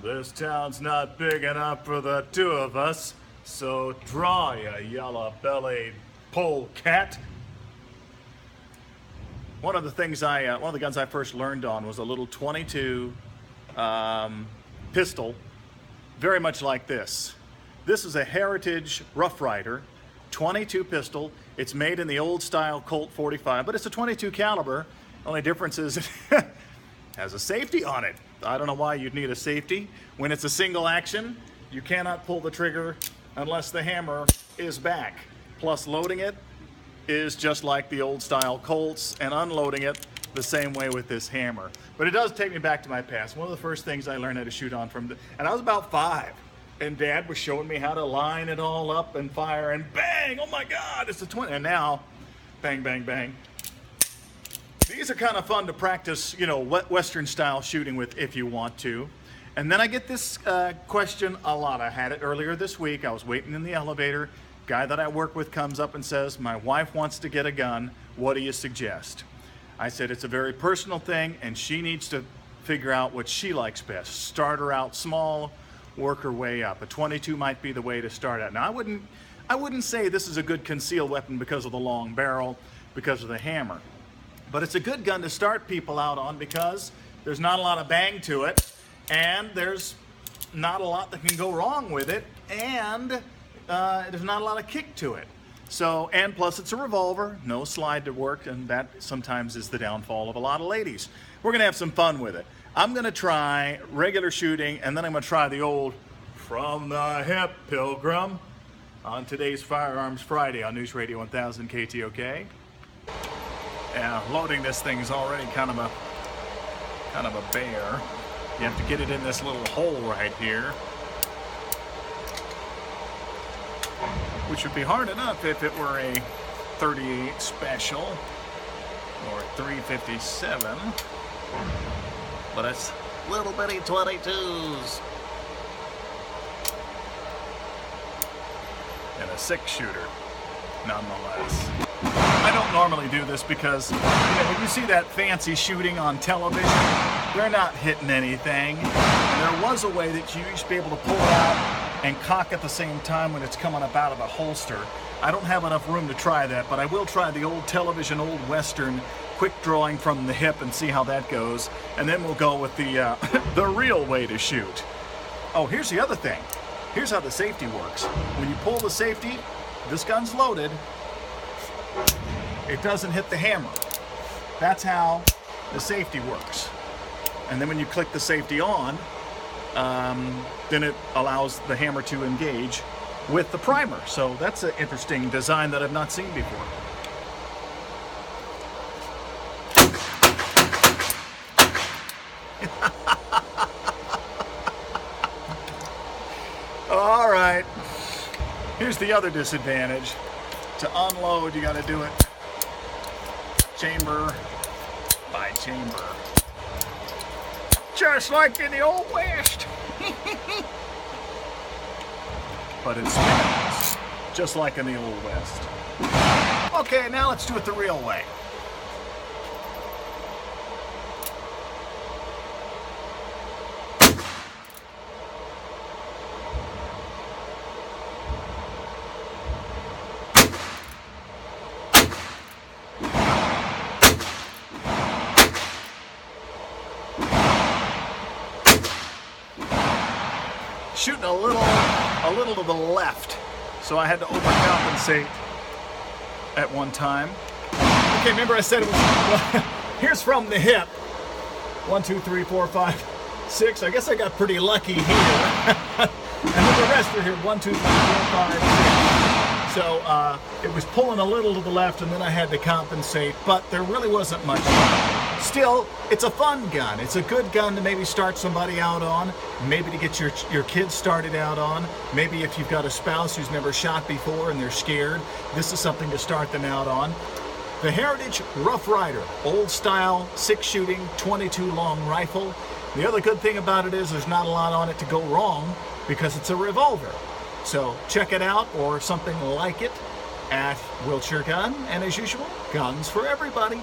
This town's not big enough for the two of us, so draw ya yellow-bellied polecat. One of the guns I first learned on was a little 22 pistol, very much like this. This is a Heritage Rough Rider 22 pistol. It's made in the old style Colt 45, but it's a 22 caliber. Only difference is it has a safety on it. I don't know why you'd need a safety. When it's a single action, you cannot pull the trigger unless the hammer is back. Plus, loading it is just like the old style Colts, and unloading it the same way with this hammer. But it does take me back to my past. One of the first things I learned how to shoot on and I was about 5, and Dad was showing me how to line it all up and fire, and bang, oh my God, it's a 20. And now, bang, bang, bang. These are kind of fun to practice, Western style shooting with if you want to. And then I get this question a lot. I had it earlier this week. I was waiting in the elevator. Guy that I work with comes up and says, my wife wants to get a gun. What do you suggest? I said, it's a very personal thing, and she needs to figure out what she likes best. Start her out small, work her way up. A 22 might be the way to start out. Now, I wouldn't say this is a good concealed weapon because of the long barrel, because of the hammer. But it's a good gun to start people out on because there's not a lot of bang to it, and there's not a lot that can go wrong with it, and there's not a lot of kick to it. So, and plus it's a revolver, no slide to work, and that sometimes is the downfall of a lot of ladies. We're gonna have some fun with it. I'm gonna try regular shooting, and then I'm gonna try the old from the hip Pilgrim on today's Firearms Friday on News Radio 1000 KTOK. Yeah, loading this thing is already kind of a bear. You have to get it in this little hole right here, which would be hard enough if it were a 38 special or 357, but it's little bitty 22s and a 6-shooter nonetheless. I don't normally do this because, when you see that fancy shooting on television, they're not hitting anything. And there was a way that you used to be able to pull it out and cock at the same time when it's coming up out of the holster. I don't have enough room to try that, but I will try the old television, old Western, quick drawing from the hip and see how that goes. And then we'll go with the, the real way to shoot. Oh, here's the other thing. Here's how the safety works. When you pull the safety, this gun's loaded, it doesn't hit the hammer. That's how the safety works. And then when you click the safety on, then it allows the hammer to engage with the primer. So that's an interesting design that I've not seen before. All right. Here's the other disadvantage. To unload, you got to do it chamber by chamber. Just like in the Old West. But it spins, just like in the Old West. Okay, now let's do it the real way. Shooting a little to the left, so I had to overcompensate at one time. Okay, remember I said it was, well, here's from the hip. 1, 2, 3, 4, 5, 6. I guess I got pretty lucky here. And then the rest are here. 1, 2, 3, 4, 5, 6. So it was pulling a little to the left, and then I had to compensate, but there really wasn't much. Still, it's a fun gun. It's a good gun to maybe start somebody out on, maybe to get your kids started out on, maybe if you've got a spouse who's never shot before and they're scared, this is something to start them out on. The Heritage Rough Rider, old style, 6-shooting, 22 long rifle. The other good thing about it is there's not a lot on it to go wrong because it's a revolver. So check it out or something like it at Wiltshire Gun, and as usual, guns for everybody.